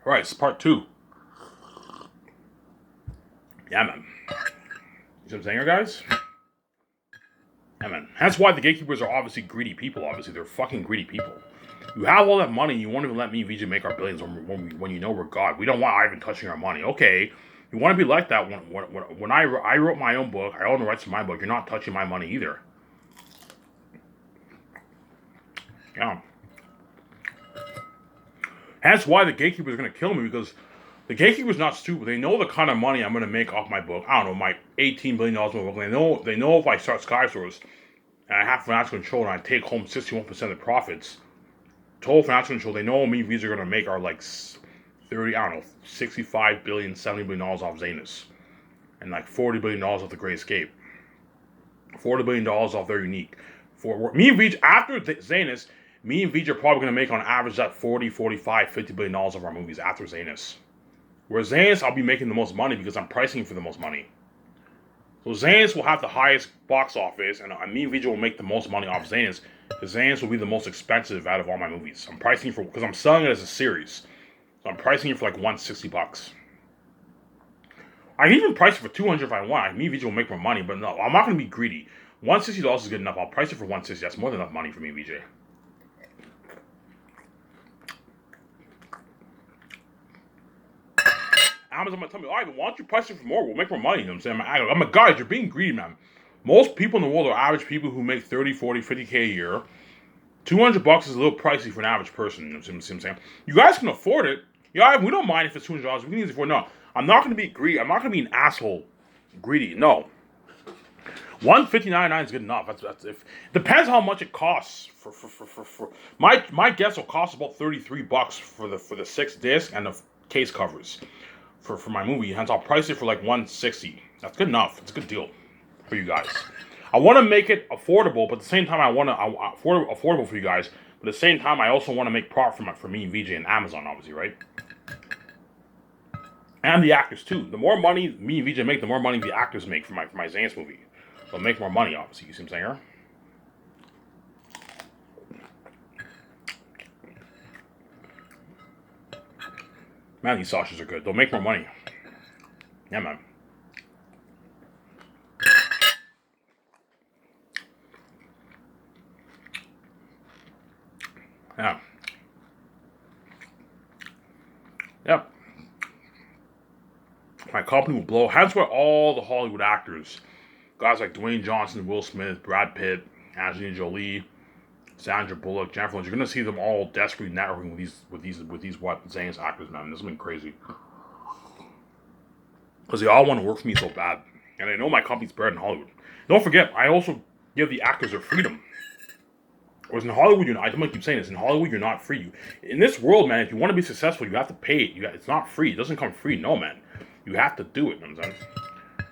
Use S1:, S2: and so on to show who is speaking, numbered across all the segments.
S1: Alright, it's part two. Yeah, man. You see what I'm saying here, guys? Yeah, man. That's why the gatekeepers are obviously greedy people, obviously. They're fucking greedy people. You have all that money, you won't even let me and VJ make our billions when you know we're God. We don't want Ivan touching our money. Okay, you want to be like that when I wrote my own book, I own the rights to my book, you're not touching my money either. Yeah. That's why the gatekeepers are going to kill me, because the gatekeeper's not stupid. They know the kind of money I'm going to make off my book. I don't know, my $18 billion worth of book. They know if I start Skysource and I have financial control and I take home 61% of the profits, total financial control, they know me and Visa are going to make our like 30, I don't know, 65 billion, $70 billion off Zanus. And like $40 billion off the Great Escape. $40 billion off their unique. For me and Vij, after Zanus, me and Vij are probably going to make on average that 40, 45, $50 billion of our movies after Zanus. Whereas Zanus, I'll be making the most money because I'm pricing for the most money. So Zanus will have the highest box office, and me and Vij will make the most money off Zanus, because Zanus will be the most expensive out of all my movies. I'm pricing for, because I'm selling it as a series. So I'm pricing it for like $160. I can even price it for $200 if I want. Me and VJ will make more money, but no, I'm not going to be greedy. $160 is good enough. I'll price it for $160. That's more than enough money for me and VJ. Amazon might tell me, Ivan, why don't you price it for more? We'll make more money. You know what I'm saying? I'm a guys, you're being greedy, man. Most people in the world are average people who make 30, 40, 50K a year. $200 is a little pricey for an average person. You know what I'm saying? You guys can afford it. Yeah, we don't mind if it's $200. We can easily afford it. No, I'm not going to be greedy. I'm not going to be an asshole greedy. No. $159.99 is good enough. That's if depends how much it costs for my guess will cost about $33 for the 6 disc and the case covers for my movie. Hence I'll price it for like $160. That's good enough. It's a good deal for you guys. I want to make it affordable, but at the same time I want to affordable for you guys. But at the same time I also want to make profit for me and VJ and Amazon, obviously, right? And the actors too. The more money me and VJ make, the more money the actors make for my Zance movie. They'll make more money, obviously. You see what I'm saying? Man, these sausages are good. They'll make more money. Yeah, man. Yeah. Yep. My company will blow. Hence why all the Hollywood actors, guys like Dwayne Johnson, Will Smith, Brad Pitt, Angelina Jolie, Sandra Bullock, Jennifer Lawrence, you're gonna see them all desperately networking with these what Zane's actors, man. This has been crazy. Because they all want to work for me so bad. And I know my company's better than Hollywood. Don't forget, I also give the actors their freedom. Whereas in Hollywood, you're not, I don't keep saying this, in Hollywood, you're not free. In this world, man, if you want to be successful, you have to pay it. It's not free. It doesn't come free. No, man. You have to do it. You know what I'm saying?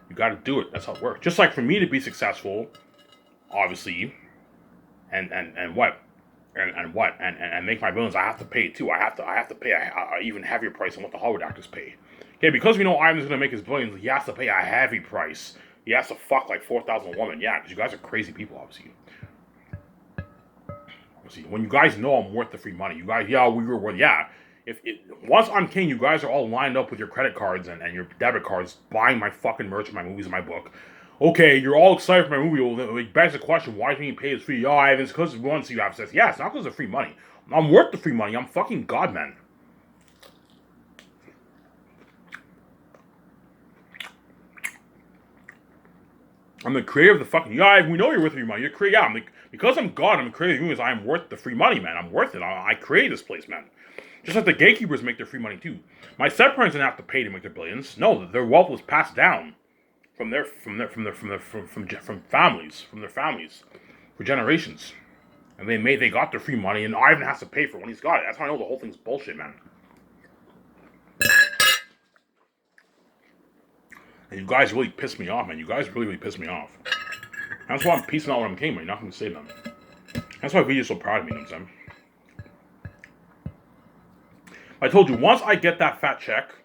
S1: You got to do it. That's how it works. Just like for me to be successful, obviously, and what? And make my billions, I have to pay it too. I have to pay a even heavier price than what the Hollywood actors pay. Okay, because we know Ivan's gonna make his billions, he has to pay a heavy price. He has to fuck like 4,000 women. Yeah, because you guys are crazy people, obviously. When you guys know I'm worth the free money, you guys, yeah, we were worth, yeah. Once I'm king, you guys are all lined up with your credit cards and your debit cards, buying my fucking merch, my movies, and my book. Okay, you're all excited for my movie. Well, it begs the question, why do you pay this free? Oh, Ivan, it's because once you have access. Yeah, it's not because of free money. I'm worth the free money. I'm fucking God, man. I'm the creator of the fucking. Yeah, we know you're worth free money. You're creator. Yeah, because I'm God. I'm the creator of the universe. I'm worth the free money, man. I'm worth it. I created this place, man. Just like the gatekeepers make their free money too. My step-parents didn't have to pay to make their billions. No, their wealth was passed down from their families for generations, and they got their free money, and Ivan has to pay for it when he's got it. That's how I know the whole thing's bullshit, man. And you guys really piss me off, man. You guys really piss me off. That's why I'm peacing out when I'm king, man. You're not gonna say nothing. That's why Vijay's so proud of me, you know what I'm saying? I told you, once I get that fat check,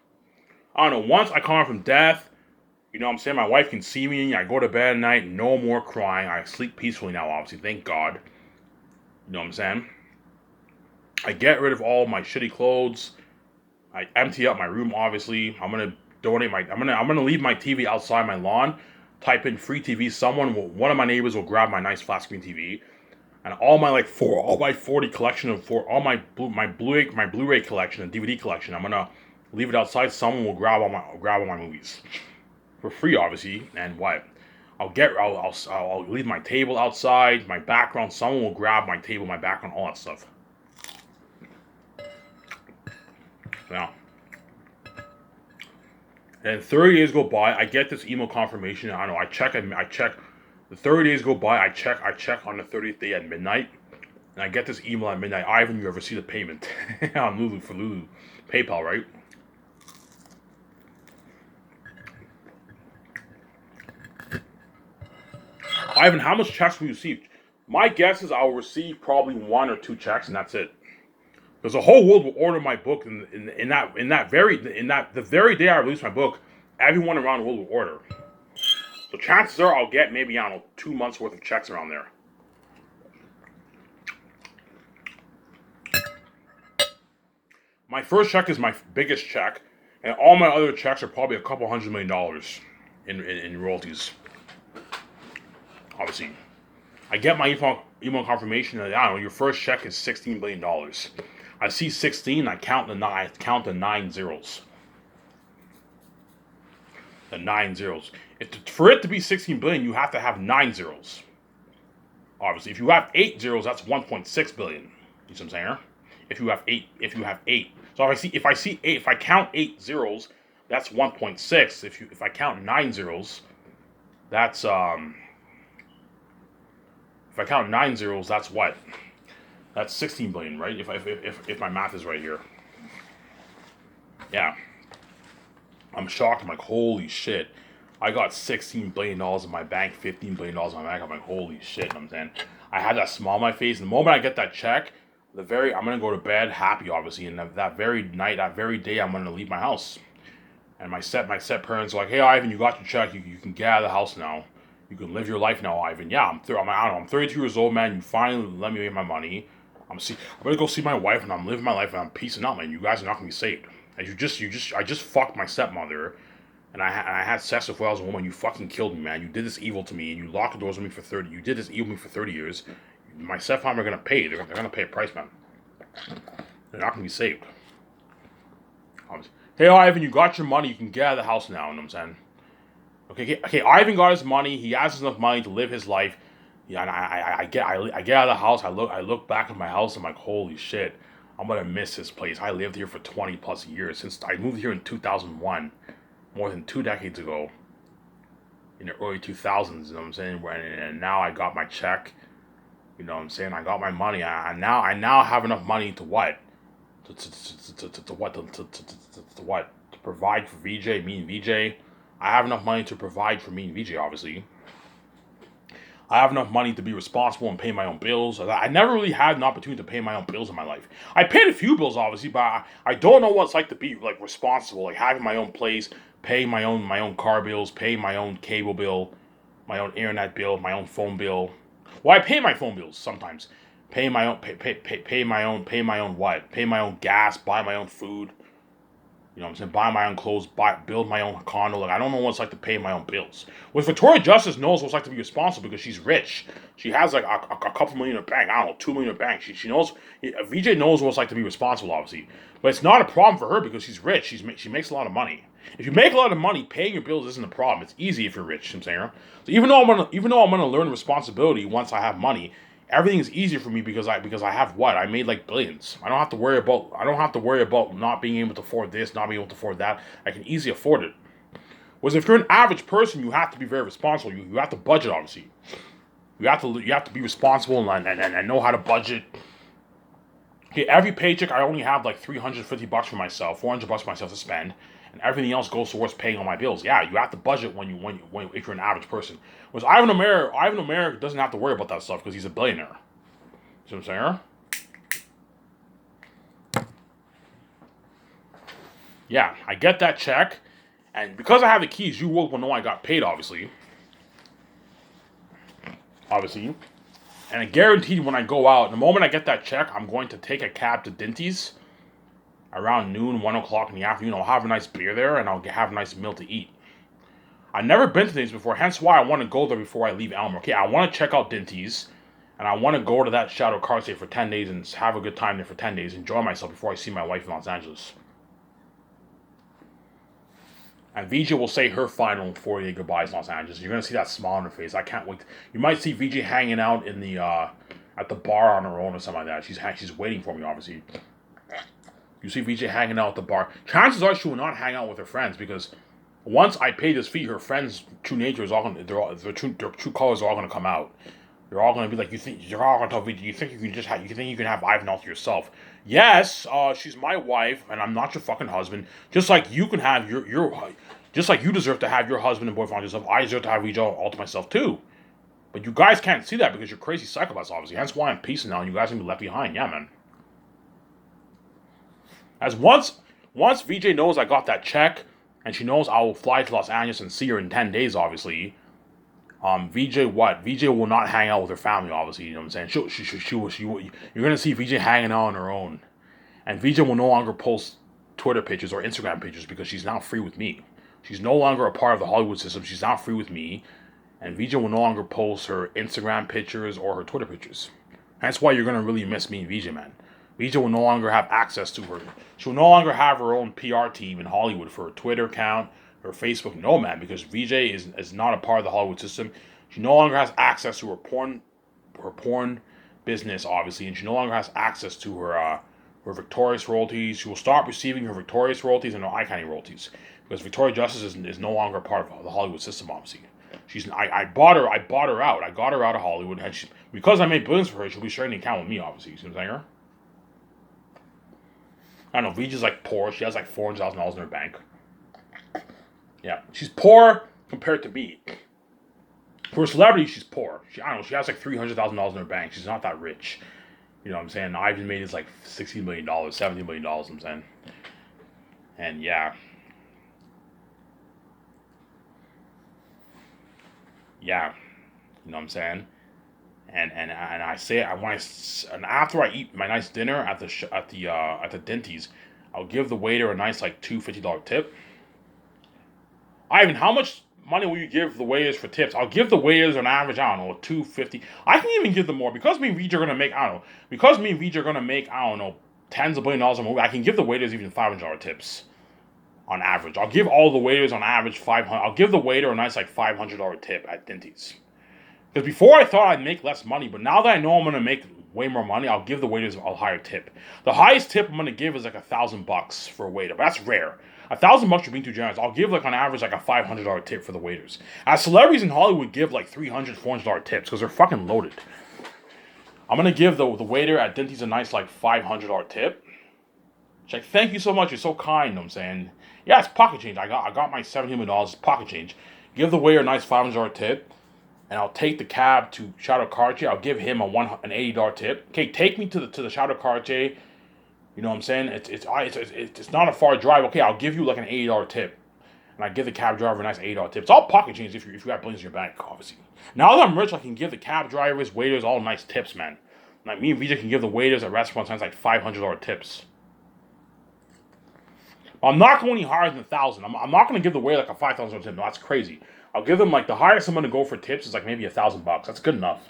S1: I don't know, once I come out from death, you know what I'm saying, my wife can see me, I go to bed at night, no more crying, I sleep peacefully now, obviously, thank God. You know what I'm saying? I get rid of all my shitty clothes, I empty out my room. Obviously, I'm gonna donate my. I'm gonna leave my TV outside my lawn. Type in free TV. One of my neighbors will grab my nice flat screen TV, and all my 40 collection of all my Blu-ray collection and DVD collection. I'm gonna leave it outside. Someone will grab all my movies for free, obviously. And what? I'll leave my table outside, my background. Someone will grab my table, my background, all that stuff. Now, and 30 days go by. I get this email confirmation. I don't know. I check. The 30 days go by. I check on the 30th day at midnight, and I get this email at midnight. Ivan, you ever see the payment on Lulu PayPal, right? Ivan, how much checks will you receive? My guess is I'll receive probably 1 or 2 checks, and that's it. Because the whole world will order my book the very day I release my book, everyone around the world will order. So chances are I'll get maybe, I don't know, 2 months worth of checks around there. My first check is my biggest check, and all my other checks are probably a couple $100 million in royalties. Obviously, I get my email confirmation that, I don't know, your first check is $16 billion. I see 16, I count the 9 zeros. The 9 zeros. For it to be 16 billion, you have to have 9 zeros. Obviously, if you have 8 zeros, that's 1.6 billion. You see what I'm saying? If you have 8. So if I count 8 zeros, that's 1.6. If I count 9 zeros, that's if I count 9 zeros, that's what? That's 16 billion, right? If my math is right here. Yeah. I'm shocked. I'm like, holy shit. I got $16 billion in my bank, $15 billion in my bank. I'm like, holy shit. I'm saying, I had that smile on my face. And the moment I get that check, I'm gonna go to bed happy, obviously. And that very night, that very day, I'm gonna leave my house. And my set parents are like, hey, Ivan, you got your check. You can get out of the house now. You can live your life now, Ivan. Yeah, I'm 32 years old, man. You finally let me make my money. I'm gonna go see my wife, and I'm living my life, and I'm peacing out, man. You guys are not gonna be saved. I just fucked my stepmother, and I had sex with her as a woman. You fucking killed me, man. You did this evil to me, and you locked the doors with me for 30. You did this evil to me for 30 years. My stepmom are gonna pay. They're gonna pay a price, man. They're not gonna be saved. Hey, Ivan, you got your money. You can get out of the house now. You know what I'm saying? Okay. Ivan got his money. He has enough money to live his life. Yeah, and I get out of the house. I look back at my house. I'm like, holy shit, I'm gonna miss this place. I lived here for 20 plus years since I moved here in 2001, more than 2 decades ago. In the early 2000s, you know what I'm saying? And now I got my check. You know what I'm saying? I got my money. I now have enough money to what? To what? To provide for VJ, me and VJ. I have enough money to provide for me and VJ, obviously. I have enough money to be responsible and pay my own bills. I never really had an opportunity to pay my own bills in my life. I paid a few bills, obviously, but I don't know what it's like to be like responsible, like having my own place, pay my own car bills, pay my own cable bill, my own internet bill, my own phone bill. Well, I pay my phone bills sometimes. Pay my own what? Pay my own gas, buy my own food. You know what I'm saying? Buy my own clothes, build my own condo. Like, I don't know what it's like to pay my own bills. With Victoria Justice knows what it's like to be responsible because she's rich. She has like a couple million in the bank. I don't know, 2 million in the bank. She knows. VJ knows what it's like to be responsible, obviously. But it's not a problem for her because she's rich. She makes a lot of money. If you make a lot of money, paying your bills isn't a problem. It's easy if you're rich. You know what I'm saying? So even though I'm gonna learn responsibility once I have money, everything is easier for me because I have what? I made like billions. I don't have to worry about not being able to afford this, not being able to afford that. I can easily afford it. Whereas if you're an average person, you have to be very responsible. You have to budget, obviously. You have to be responsible and know how to budget. Okay, every paycheck I only have like $350 for myself, $400 for myself to spend, and everything else goes towards paying all my bills. Yeah, you have to budget if you're an average person. Whereas Ivan O'Meara doesn't have to worry about that stuff because he's a billionaire. See what I'm saying? Yeah, I get that check, and because I have the keys, you will know I got paid, obviously. And I guaranteed when I go out, the moment I get that check, I'm going to take a cab to Dinty's. around noon, 1 o'clock in the afternoon. I'll have a nice beer there, and I'll have a nice meal to eat. I've never been to these before, hence why I want to go there before I leave Elmer. Okay, I want to check out Dinty's, and I want to go to that Shadow Cartier for 10 days and have a good time there for 10 days, enjoy myself before I see my wife in Los Angeles. And VJ will say her final 48 goodbyes in Los Angeles. You're going to see that smile on her face. I can't wait. You might see VJ hanging out in the at the bar on her own or something like that. She's waiting for me, obviously. You see VJ hanging out at the bar. Chances are she will not hang out with her friends because once I pay this fee, her friends' true nature is all gonna, their true colors are all gonna come out. They're all gonna be like, you're all gonna tell VJ, you think you can have Ivan all to yourself? Yes, she's my wife, and I'm not your fucking husband. Just like you can have just like you deserve to have your husband and boyfriend on yourself, I deserve to have VJ all to myself too. But you guys can't see that because you're crazy psychopaths, obviously. Hence why I'm peacing now, and you guys are gonna be left behind. Yeah, man. As once VJ knows I got that check, and she knows I will fly to Los Angeles and see her in 10 days, obviously. VJ will not hang out with her family, obviously. You know what I'm saying? You're gonna see VJ hanging out on her own, and VJ will no longer post Twitter pictures or Instagram pictures because she's now free with me. She's no longer a part of the Hollywood system. She's now free with me, and VJ will no longer post her Instagram pictures or her Twitter pictures. That's why you're gonna really miss me and VJ, man. VJ will no longer have access to her. She will no longer have her own PR team in Hollywood for her Twitter account, her Facebook. No, man, because VJ is not a part of the Hollywood system. She no longer has access to her porn business, obviously, and she no longer has access to her Victorious royalties. She will stop receiving her Victorious royalties and her Eye Candy royalties because Victoria Justice is no longer a part of the Hollywood system, obviously. I bought her out. I got her out of Hollywood, and because I made billions for her, she'll be sharing the account with me, obviously. You see what I'm saying? I don't know, VJ's like poor. She has like $400,000 in her bank. Yeah, she's poor compared to me. For a celebrity, she's poor. I don't know, she has like $300,000 in her bank. She's not that rich. You know what I'm saying? Ivan made is like $60 million, $70 million, I'm saying. And yeah. Yeah. You know what I'm saying? And I say and after I eat my nice dinner at the Denty's, I'll give the waiter a nice like $250 tip. Ivan, how much money will you give the waiters for tips? I'll give the waiters an average, I don't know, $250. I can even give them more because me and VJ are gonna make I don't know tens of $1 billions a movie. I can give the waiters even $500 tips on average. I'll give all the waiters on average 500. I'll give the waiter a nice like $500 tip at Denty's. Because before I thought I'd make less money, but now that I know I'm gonna make way more money, I'll give the waiters a higher tip. The highest tip I'm gonna give is like $1,000 for a waiter, but that's rare. $1,000 for being too generous. I'll give like on average like a $500 tip for the waiters. As celebrities in Hollywood give like $300, $400 tips because they're fucking loaded. I'm gonna give the waiter at Denty's a nice like $500 tip. She's like, thank you so much. You're so kind. You know what I'm saying, yeah, it's pocket change. I got my $17 million pocket change. Give the waiter a nice $500 tip. And I'll take the cab to Shadow Cartier. I'll give him an $80 tip. Okay, take me to the Shadow Cartier. You know what I'm saying? It's not a far drive. Okay, I'll give you like an $80 tip, and I give the cab driver a nice $80 tip. It's all pocket change if you got billions in your bank, obviously. Now that I'm rich, I can give the cab drivers, waiters, all nice tips, man. Like me and VJ can give the waiters at restaurants like $500 tips. I'm not going any higher than 1,000. I'm not going to give the waiter like a $5,000 tip. No, that's crazy. I'll give them like the highest I'm gonna go for tips is like maybe $1,000. That's good enough.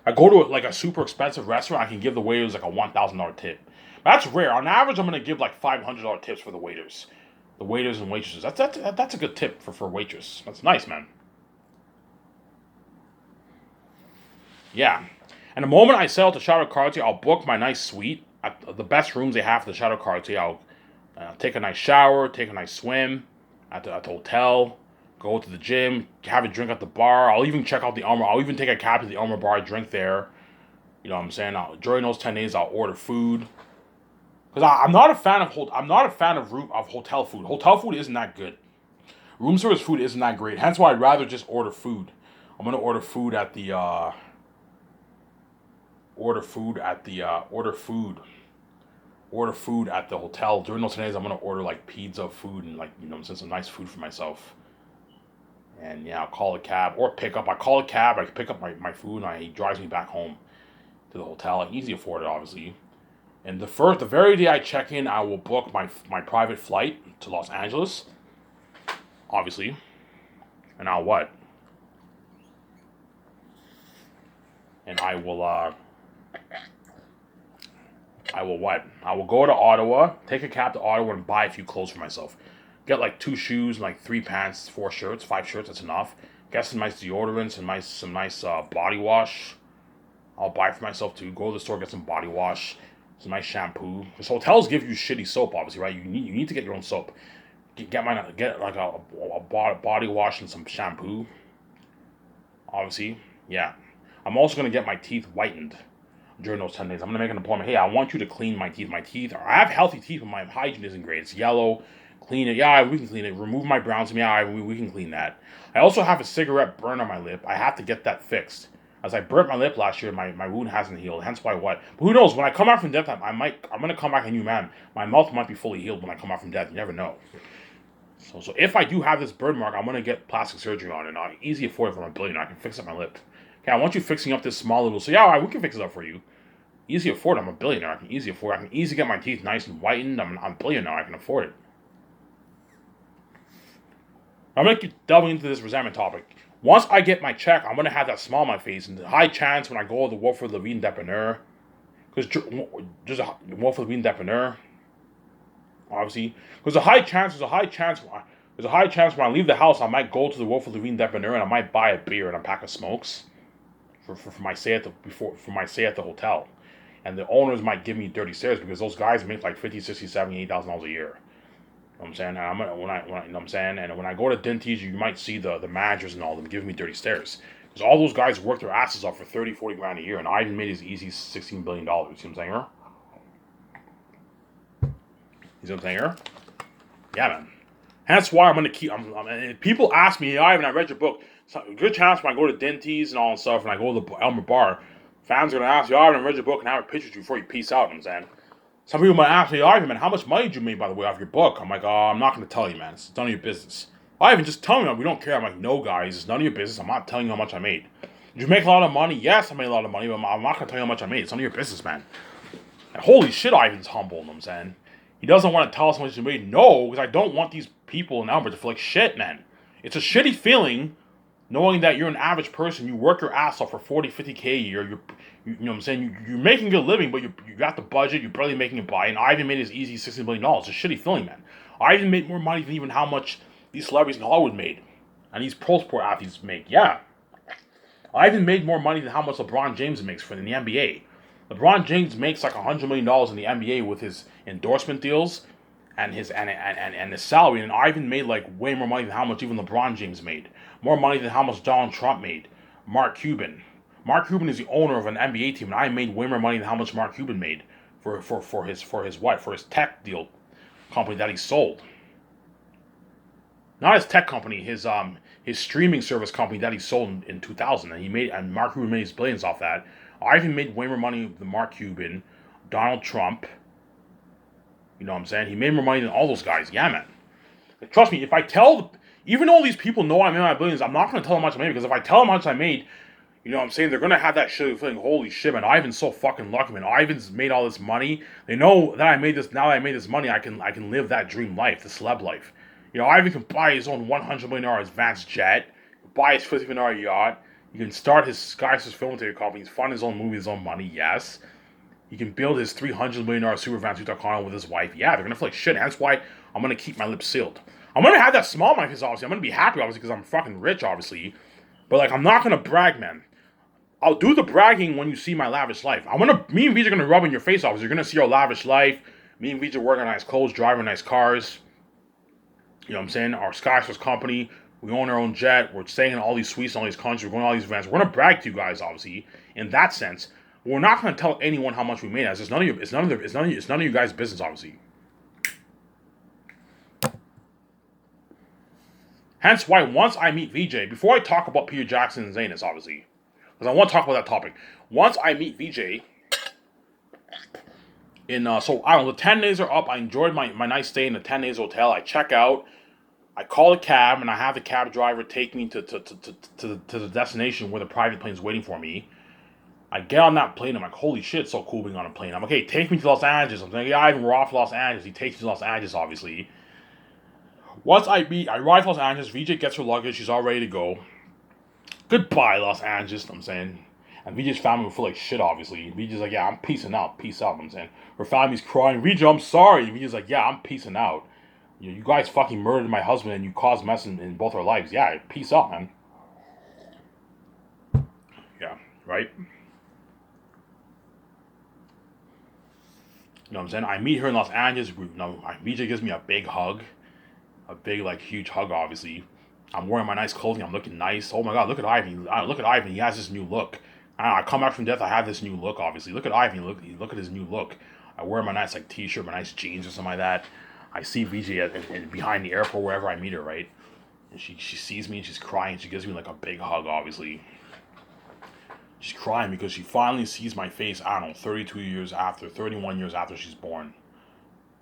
S1: I go to like a super expensive restaurant, I can give the waiters like a $1,000 tip. That's rare. On average, I'm gonna give like $500 tips for the waiters and waitresses. That's a good tip for waitress. That's nice, man. Yeah. And the moment I sell to Shadow Cartier, I'll book my nice suite at the best rooms they have for the Shadow Cartier. I'll take a nice shower, take a nice swim at the hotel. Go to the gym, have a drink at the bar. I'll even check out the Elmer. I'll even take a cab to the Elmer bar, drink there. You know what I'm saying? During those 10 days, I'll order food. Because I'm not a fan of hotel food. Hotel food isn't that good. Room service food isn't that great. Hence why I'd rather just order food. I'm gonna order food at the hotel. During those 10 days, I'm gonna order like pizza food and like some nice food for myself. And yeah, I'll call a cab or pick up. I call a cab, I pick up my food, and he drives me back home to the hotel. I can easily afford it, obviously. And the very day I check in, I will book my private flight to Los Angeles, obviously. And I'll what? And I will what? I will go to Ottawa, take a cab to Ottawa, and buy a few clothes for myself. Get like 2 shoes, like 3 pants, 4 shirts, 5 shirts. That's enough. Get some nice deodorants and some nice body wash. I'll buy for myself too. Go to the store, get some body wash, some nice shampoo. Because hotels give you shitty soap, obviously, right? You need to get your own soap. Get like a body wash and some shampoo. Obviously, yeah. I'm also gonna get my teeth whitened during those 10 days. I'm gonna make an appointment. Hey, I want you to clean my teeth. I have healthy teeth, but my hygiene isn't great. It's yellow. Clean it. Yeah, we can clean it. Remove my browns. Yeah, we can clean that. I also have a cigarette burn on my lip. I have to get that fixed. As I burnt my lip last year, my wound hasn't healed. Hence why what? But who knows? When I come out from death, I'm gonna come back a new man. My mouth might be fully healed when I come out from death. You never know. So if I do have this burn mark, I'm gonna get plastic surgery on it. Easy afford it for my billionaire. I can fix up my lip. Okay, I want you fixing up this small little. So yeah, all right, we can fix it up for you. Easy afford. I'm a billionaire. I can easily afford. I can easily get my teeth nice and whitened. I'm a billionaire. I can afford it. I'm going to keep delving into this resentment topic. Once I get my check, I'm going to have that smile on my face. And the high chance when I go to the Wilfrid Lavigne Depanneur, because there's a Wilfrid Lavigne Depanneur, obviously, because there's a high chance when I leave the house, I might go to the Wilfrid Lavigne Depanneur and I might buy a beer and a pack of smokes for my stay at the hotel. And the owners might give me dirty stares because those guys make like $50,000, $60,000, $70,000, $80,000 a year. You know what I'm saying? And you know what I'm saying? And when I go to Denty's, you might see the managers and all of them giving me dirty stares. Because all those guys work their asses off for 30, 40 grand a year, and I even made his easy $16 billion. You see what I'm saying here? You see what I'm saying here? Yeah, man. That's why I'm going to keep... people ask me, Ivan, I read your book. So, good chance when I go to Denty's and all that stuff, and I go to the Elmer Bar, fans are going to ask you, Ivan, I read your book and have a picture of you before you peace out. You know what I'm saying? Some people might ask me, Ivan, man, how much money did you make, by the way, off your book? I'm like, I'm not going to tell you, man. It's none of your business. Ivan, just tell me. We don't care. I'm like, no, guys. It's none of your business. I'm not telling you how much I made. Did you make a lot of money? Yes, I made a lot of money, but I'm not going to tell you how much I made. It's none of your business, man. And holy shit, Ivan's humble, you know what I'm saying? He doesn't want to tell us how much he made. No, because I don't want these people in Elmer to feel like shit, man. It's a shitty feeling knowing that you're an average person. You work your ass off for 40, 50K a year. You know what I'm saying? You're making a good living, but you got the budget. You're barely making it by. And Ivan made his easy $16 million. It's a shitty feeling, man. Ivan made more money than even how much these celebrities in Hollywood made. And these pro sport athletes make. Yeah. Ivan made more money than how much LeBron James makes in the NBA. LeBron James makes like $100 million in the NBA with his endorsement deals and his salary. And Ivan made like way more money than how much even LeBron James made. More money than how much Donald Trump made. Mark Cuban is the owner of an NBA team, and I made way more money than how much Mark Cuban made for his tech deal company that he sold. Not his tech company, his streaming service company that he sold in 2000, and Mark Cuban made his billions off that. I even made way more money than Mark Cuban, Donald Trump. You know what I'm saying? He made more money than all those guys. Yeah, man. Trust me, if I tell, even though these people know I made my billions, I'm not going to tell them how much I made, because if I tell them how much I made, you know what I'm saying? They're going to have that shit feeling, holy shit, man, Ivan's so fucking lucky, man. Ivan's made all this money. They know that now that I made this money, I can live that dream life, the celeb life. You know, Ivan can buy his own $100 million advanced jet, buy his $50 million yacht. He can start his Skysys film theater company. He's fund his own movie, his own money, yes. He can build his $300 million super van Tutankhamun with his wife. Yeah, they're going to feel like shit. That's why I'm going to keep my lips sealed. I'm going to have that smile on my face, obviously. I'm going to be happy, obviously, because I'm fucking rich, obviously. But, like, I'm not going to brag, man. I'll do the bragging when you see my lavish life. Me and Vij are going to rub in your face, obviously. You're going to see our lavish life. Me and Vij are wearing nice clothes, driving nice cars. You know what I'm saying? Our Skysys company. We own our own jet. We're staying in all these suites in all these countries. We're going to all these events. We're going to brag to you guys, obviously, in that sense. We're not going to tell anyone how much we made. It's none of you guys' business, obviously. Hence why once I meet VJ, before I talk about Peter Jackson and Zanus, obviously, because I want to talk about that topic. Once I meet VJ, so I don't know, the 10 days are up. I enjoyed my nice stay in the 10 days hotel. I check out. I call a cab, and I have the cab driver take me to the destination where the private plane is waiting for me. I get on that plane. I'm like, holy shit, it's so cool being on a plane. I'm like, okay, take me to Los Angeles. I'm like, yeah, Ivan, we're off Los Angeles. He takes me to Los Angeles, obviously. Once I arrive to Los Angeles, VJ gets her luggage. She's all ready to go. Goodbye, Los Angeles, I'm saying. And VJ's family will feel like shit, obviously. VJ's like, yeah, I'm peacing out. Peace out, I'm saying. Her family's crying. VJ, I'm sorry. VJ's like, yeah, I'm peacing out. You guys fucking murdered my husband and you caused mess in both our lives. Yeah, peace out, man. Yeah, right? You know what I'm saying? I meet her in Los Angeles. VJ gives me a big hug. A big, like, huge hug, obviously. I'm wearing my nice clothing. I'm looking nice. Oh my god, look at Ivan. Look at Ivan. He has this new look. I come back from death. I have this new look, obviously. Look at Ivan. Look at his new look. I wear my nice, like, t-shirt, my nice jeans or something like that. I see VJ behind the airport, wherever I meet her, right? And she sees me and she's crying. She gives me, like, a big hug, obviously. She's crying because she finally sees my face, I don't know, 31 years after she's born.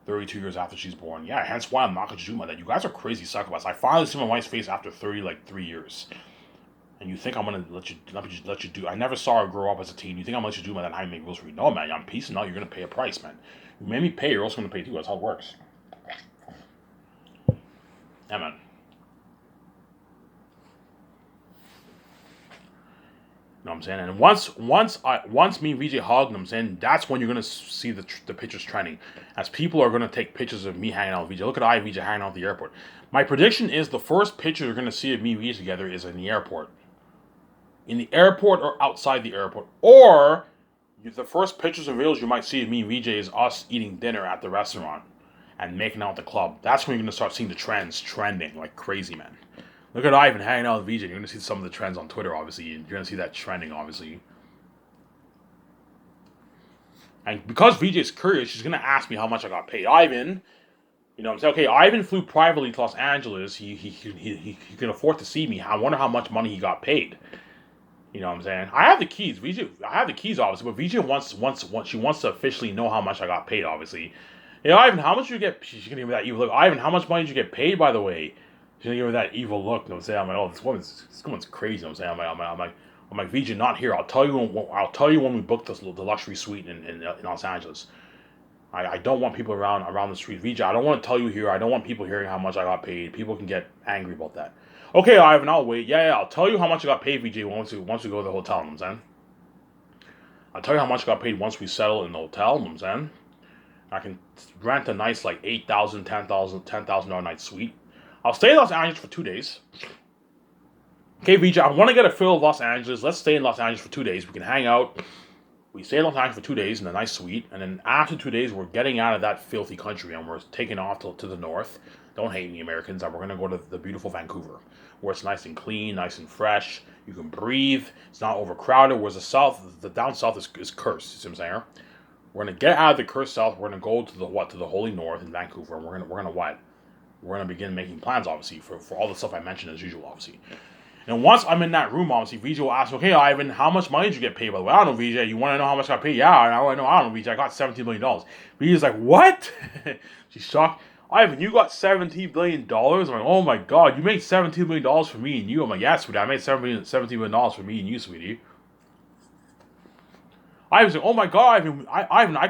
S1: 32 years after she's born. Yeah, hence why I'm not going to do my dad. You guys are crazy psychopaths. I finally see my wife's face after 3 years. And you think I'm going to let you do... I never saw her grow up as a teen. You think I'm going to let you do my dad? I make rules for you. No, man, I'm peacing out. You're going to pay a price, man. You made me pay, you're also going to pay too. That's how it works. Yeah, man. You know what I'm saying? And once me and VJ hug, you know what I'm saying, that's when you're gonna see the pictures trending, as people are gonna take pictures of me hanging out with VJ. Look at VJ hanging out at the airport. My prediction is the first picture you're gonna see of me and VJ together is in the airport, or outside the airport, or the first pictures and videos you might see of me and VJ is us eating dinner at the restaurant and making out at the club. That's when you're gonna start seeing the trends trending like crazy, man. Look at Ivan hanging out with VJ. You're going to see some of the trends on Twitter, obviously. You're going to see that trending, obviously. And because VJ is curious, she's going to ask me how much I got paid. Ivan, you know what I'm saying? Okay, Ivan flew privately to Los Angeles. He can afford to see me. I wonder how much money he got paid. You know what I'm saying? I have the keys. I have the keys, obviously. But VJ she wants to officially know how much I got paid, obviously. Hey, Ivan, how much did you get? She's going to give me that evil look. Ivan, how much money did you get paid, by the way? She's gonna give her that evil look. You know what I'm saying? I'm like, oh, this woman's crazy. You know what I'm saying? I'm like, VJ, not here. I'll tell you when we book the luxury suite in Los Angeles. I don't want people around the street. VJ, I don't want to tell you here. I don't want people hearing how much I got paid. People can get angry about that. Okay, Ivan, I'll wait. Yeah, I'll tell you how much I got paid, VJ, once we go to the hotel. You know what I'm saying? I'll tell you how much I got paid once we settle in the hotel. You know what I'm saying? I can rent a nice like $8,000, $10,000 night suite. I'll stay in Los Angeles for 2 days. Okay, VJ, I want to get a feel of Los Angeles. Let's stay in Los Angeles for 2 days. We can hang out. We stay in Los Angeles for 2 days in a nice suite. And then after 2 days, we're getting out of that filthy country and we're taking off to the north. Don't hate me, Americans. And we're going to go to the beautiful Vancouver, where it's nice and clean, nice and fresh. You can breathe. It's not overcrowded. Whereas the down south is cursed. You see what I'm saying? We're going to get out of the cursed south. We're going to go to the holy north in Vancouver. And we're going to what? We're going to begin making plans, obviously, for all the stuff I mentioned as usual, obviously. And once I'm in that room, obviously, VJ will ask me, okay, Ivan, how much money did you get paid, by the way? I don't know, VJ. You want to know how much I got paid? Yeah, I don't know, VJ. I got $17 million. VJ's like, what? She's shocked. Ivan, you got $17 billion? I'm like, oh my God, you made $17 million for me and you. I'm like, yeah, sweetie, I made $17 million for me and you, sweetie. Ivan's like, oh my God, Ivan, I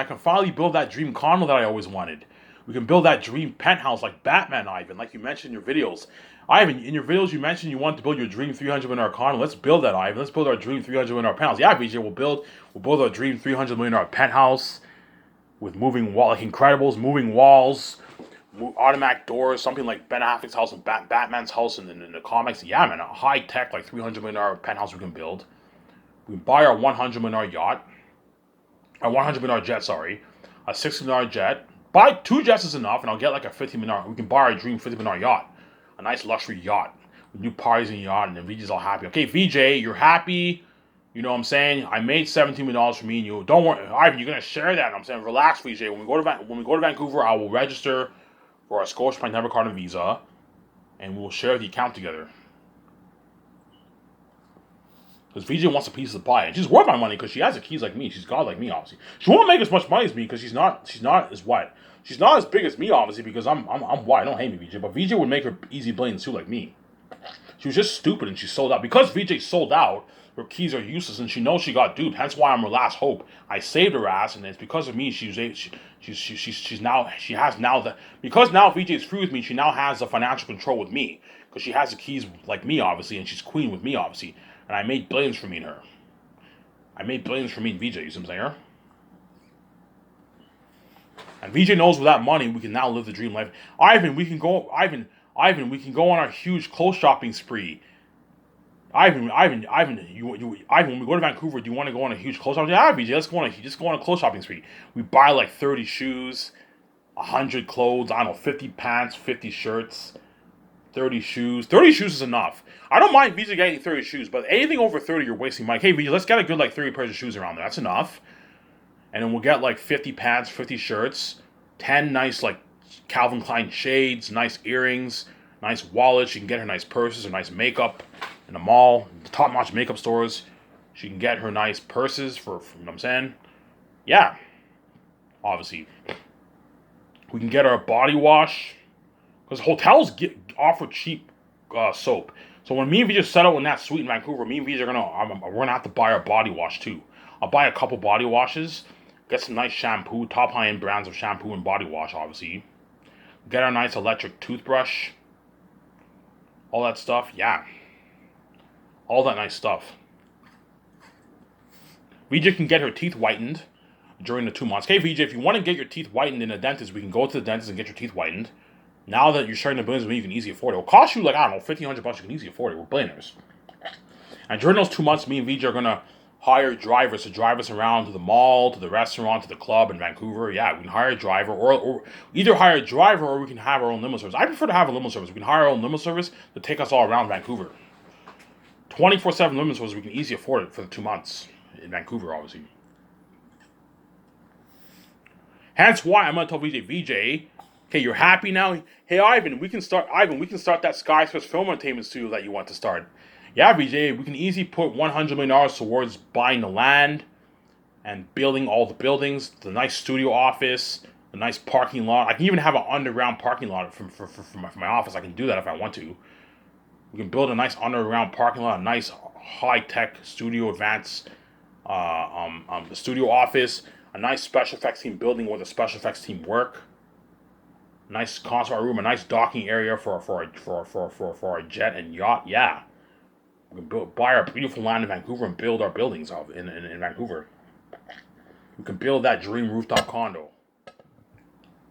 S1: can finally build that dream condo that I always wanted. We can build that dream penthouse like Batman, Ivan, like you mentioned in your videos. Ivan, in your videos you mentioned you want to build your dream 300 million condo. Let's build that, Ivan. Let's build our dream 300 million penthouse. Yeah, VJ, we'll build our dream 300 million penthouse with moving like Incredibles, moving walls, automatic doors, something like Ben Affleck's house and Batman's house in the comics. Yeah, man, a high tech like $300 million penthouse we can build. We can buy our $100 million yacht, our $100 million jet, sorry, a $60 million jet. Buy 2 jets is enough, and I'll get like a $50 million. We can buy our dream $50 million yacht, a nice luxury yacht. We do parties in the yacht, and then VJ's all happy. Okay, VJ, you're happy. You know what I'm saying? I made $17 million for me and you. Don't worry, Ivan, you're gonna share that. I'm saying, relax, VJ. When we go to Vancouver, I will register for our Scotiabank debit card and Visa, and we'll share the account together. Because VJ wants a piece of the pie, and she's worth my money because she has the keys like me. She's God like me, obviously. She won't make as much money as me because she's not as what? She's not as big as me, obviously, because I'm white. Don't hate me, VJ. But VJ would make her easy billions too, like me. She was just stupid and she sold out. Because VJ sold out, her keys are useless, and she knows she got duped. Hence why I'm her last hope. I saved her ass, and it's because of me. She's now she has now the because now VJ is free with me. She now has the financial control with me because she has the keys like me, obviously, and she's queen with me, obviously. And I made billions for me and her. I made billions for me and VJ. You see what I'm saying? And VJ knows with that money we can now live the dream life. Ivan, we can go. Ivan, we can go on our huge clothes shopping spree. Ivan, Ivan, when we go to Vancouver, do you want to go on a huge clothes shopping? Yeah, VJ, let's go on a clothes shopping spree. We buy like 30 shoes, 100 clothes. I don't know, 50 pants, 50 shirts, 30 shoes. 30 shoes is enough. I don't mind VJ getting 30 shoes, but anything over 30, you're wasting money. Hey, VJ, let's get a good like 30 pairs of shoes around there. That's enough. And then we'll get like 50 pants, 50 shirts, 10 nice like Calvin Klein shades, nice earrings, nice wallets. She can get her nice purses or nice makeup in the mall, the top-notch makeup stores. She can get her nice purses for you know what I'm saying? Yeah. Obviously. We can get her a body wash. Because hotels offer cheap soap. So when me and V just settle in that suite in Vancouver, me and V are we're gonna have to buy our body wash too. I'll buy a couple body washes, get some nice shampoo, top high-end brands of shampoo and body wash, obviously. Get our nice electric toothbrush. All that stuff, yeah. All that nice stuff. VJ can get her teeth whitened during the 2 months. Okay, VJ, if you want to get your teeth whitened in a dentist, we can go to the dentist and get your teeth whitened. Now that you're sharing the billions with me, you can easily afford it. It'll cost you like, I don't know, $1,500. You can easily afford it. We're billionaires. And during those 2 months, me and VJ are going to hire drivers to drive us around to the mall, to the restaurant, to the club in Vancouver. Yeah, we can hire a driver, or either hire a driver or we can have our own limo service. I prefer to have a limo service. We can hire our own limo service to take us all around Vancouver. 24/7 limo service, we can easily afford it for the 2 months in Vancouver, obviously. Hence why I'm going to tell VJ, okay, you're happy now? Hey, Ivan, we can start that Skyspace Film Entertainment Studio that you want to start. Yeah, VJ, we can easily put $100 million towards buying the land and building all the buildings, the nice studio office, the nice parking lot. I can even have an underground parking lot for my office. I can do that if I want to. We can build a nice underground parking lot, a nice high-tech studio advanced the studio office, a nice special effects team building where the special effects team work, a nice concert room, a nice docking area for our jet and yacht. Yeah. We can buy our beautiful land in Vancouver and build our buildings in Vancouver. We can build that dream rooftop condo.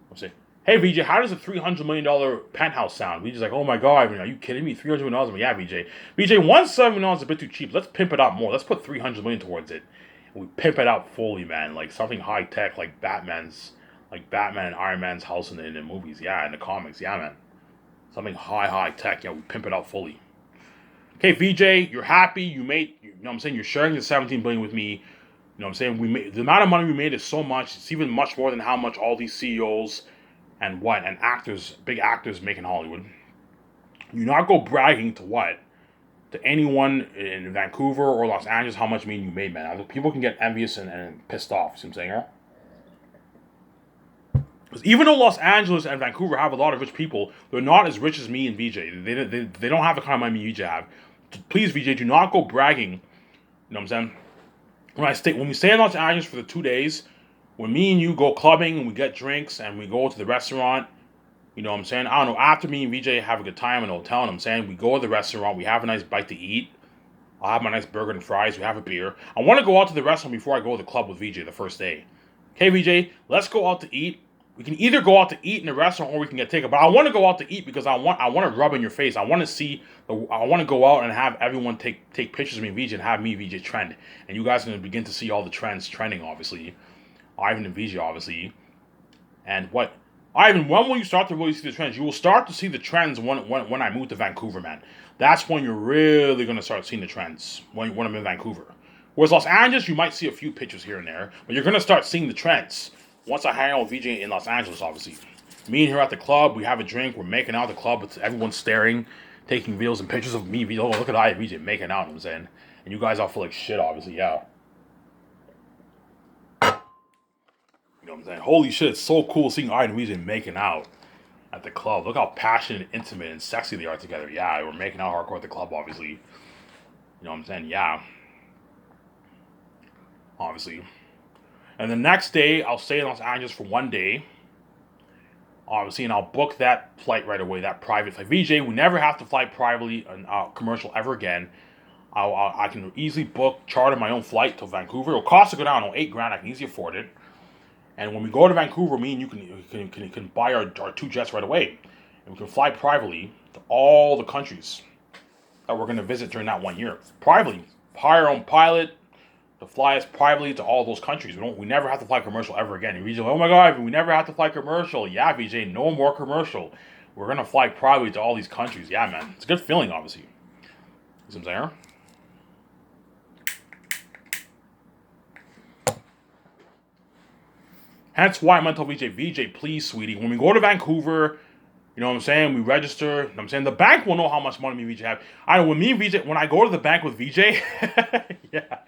S1: I'll say, hey VJ, how does a $300 million penthouse sound? VJ's like, oh my god, are you kidding me? $300 million? Yeah, VJ. VJ, $170 million is a bit too cheap. Let's pimp it up more. Let's put $300 million towards it. And we pimp it out fully, man. Like something high tech, like Batman and Iron Man's house in the movies. Yeah, in the comics. Yeah, man. Something high tech. Yeah, we pimp it out fully. Okay, VJ, you're happy. You know what I'm saying? You're sharing the $17 billion with me. You know what I'm saying? The amount of money we made is so much. It's even much more than how much all these CEOs and actors, big actors make in Hollywood. You not go bragging to anyone in Vancouver or Los Angeles how much money you made, man. People can get envious and pissed off. See what I'm saying? Because even though Los Angeles and Vancouver have a lot of rich people, they're not as rich as me and VJ. They don't have the kind of money VJ have. Please, VJ, do not go bragging. You know what I'm saying? When we stay in Los Angeles for the 2 days, when me and you go clubbing and we get drinks and we go to the restaurant, you know what I'm saying? I don't know, after me and VJ have a good time in the hotel, and I'm saying we go to the restaurant, we have a nice bite to eat. I'll have my nice burger and fries, we have a beer. I want to go out to the restaurant before I go to the club with VJ the first day. Okay, VJ, let's go out to eat. We can either go out to eat in a restaurant or we can get takeout. But I want to go out to eat because I want to rub in your face. I want to go out and have everyone take pictures of me and VJ and have me VJ trend. And you guys are going to begin to see all the trends trending, obviously. Ivan and VJ, obviously. And Ivan, when will you start to really see the trends? You will start to see the trends when I move to Vancouver, man. That's when you're really going to start seeing the trends, when I'm in Vancouver. Whereas Los Angeles, you might see a few pictures here and there, but you're going to start seeing the trends. Once I hang out with VJ in Los Angeles, obviously. Me and her at the club, we have a drink, we're making out at the club, but everyone's staring, taking videos and pictures of me, VJ. Oh, look at I and VJ making out, you know what I'm saying? And you guys all feel like shit, obviously, yeah. You know what I'm saying? Holy shit, it's so cool seeing I and VJ making out at the club. Look how passionate, intimate, and sexy they are together. Yeah, we're making out hardcore at the club, obviously. You know what I'm saying? Yeah. obviously. And the next day, I'll stay in Los Angeles for 1 day, obviously, and I'll book that flight right away, that private flight. VJ, we never have to fly privately and commercial ever again. I can easily charter my own flight to Vancouver. It'll cost to go down, $8,000. I can easily afford it. And when we go to Vancouver, me and you can buy our 2 jets right away, and we can fly privately to all the countries that we're going to visit during that 1 year. Privately, hire our own pilot to fly us privately to all those countries. We never have to fly commercial ever again. And VJ, oh my God, we never have to fly commercial. Yeah, VJ, no more commercial. We're going to fly privately to all these countries. Yeah, man. It's a good feeling, obviously. You see what I'm saying? Hence why I'm going to tell VJ, please, sweetie, when we go to Vancouver, you know what I'm saying, we register, you know what I'm saying, the bank will know how much money me and VJ have. I know, when I go to the bank with VJ, yeah.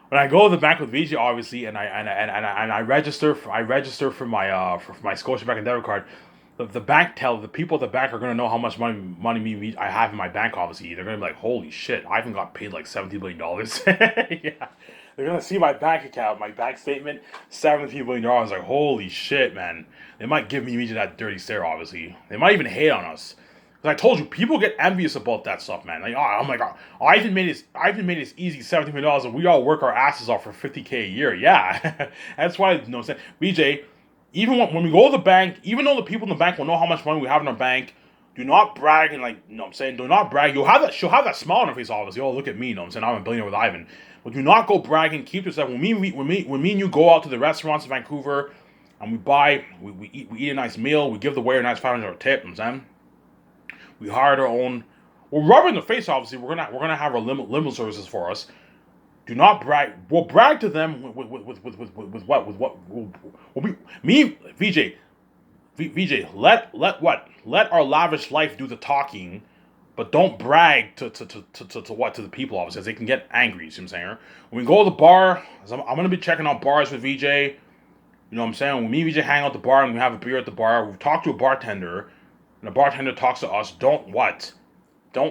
S1: When I go to the bank with VJ, obviously, and I register for my Scotiabank and debit card, the people at the bank are gonna know how much money I have in my bank. Obviously, they're gonna be like, "Holy shit, I even got paid like $17 billion." Yeah, they're gonna see my bank account, my bank statement, $17 billion. Like, holy shit, man! They might give me that dirty stare. Obviously, they might even hate on us. Because I told you, people get envious about that stuff, man. Like, oh my God, I even made this easy $17 million, and we all work our asses off for $50K a year. Yeah, that's why. You know what I'm saying, BJ. Even when we go to the bank, even though the people in the bank will know how much money we have in our bank, do not brag and, like, you know what I'm saying, do not brag. She'll have that smile on her face, obviously. Oh, look at me, you know what I'm saying, I'm a billionaire with Ivan. But do not go bragging. Keep yourself. When me and you go out to the restaurants in Vancouver, and we eat a nice meal, we give the waiter a nice $500 tip. You know what I'm saying. We hired our own. We're rubbing the face. Obviously, we're gonna have our limo services for us. Do not brag. We'll brag to them with what? With what? Me, VJ. Let our lavish life do the talking, but don't brag to the people, obviously, as they can get angry. You see what I'm saying? When we go to the bar, I'm gonna be checking out bars with VJ. You know what I'm saying? When me and VJ hang out at the bar and we have a beer at the bar, we talk to a bartender. And the bartender talks to us, don't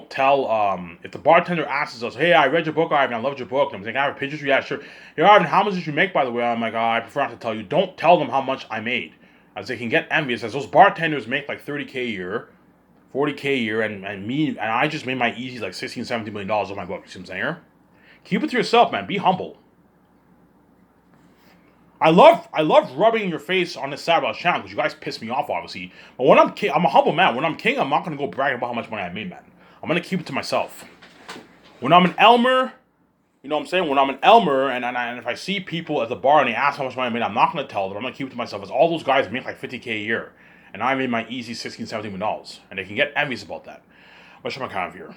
S1: tell, if the bartender asks us, hey, I read your book, Ivan, I loved your book. And I'm saying, I have pictures of you, yeah, sure. Hey, Ivan, how much did you make, by the way? I'm like, I prefer not to tell you. Don't tell them how much I made, as they can get envious, as those bartenders make like $30K a year, $40K a year, and I just made my easy like $16, $17 million on my book. You see what I'm saying? Keep it to yourself, man. Be humble. I love rubbing in your face on this Sabbath channel because you guys piss me off, obviously. But when I'm king, I'm a humble man. When I'm king, I'm not gonna go brag about how much money I made, man. I'm gonna keep it to myself. When I'm an Elmer, you know what I'm saying? When I'm an Elmer, and if I see people at the bar and they ask how much money I made, I'm not gonna tell them. I'm gonna keep it to myself. As all those guys make like $50K a year, and I made my easy $16, $17 million, and they can get envious about that. But I'm kind of here.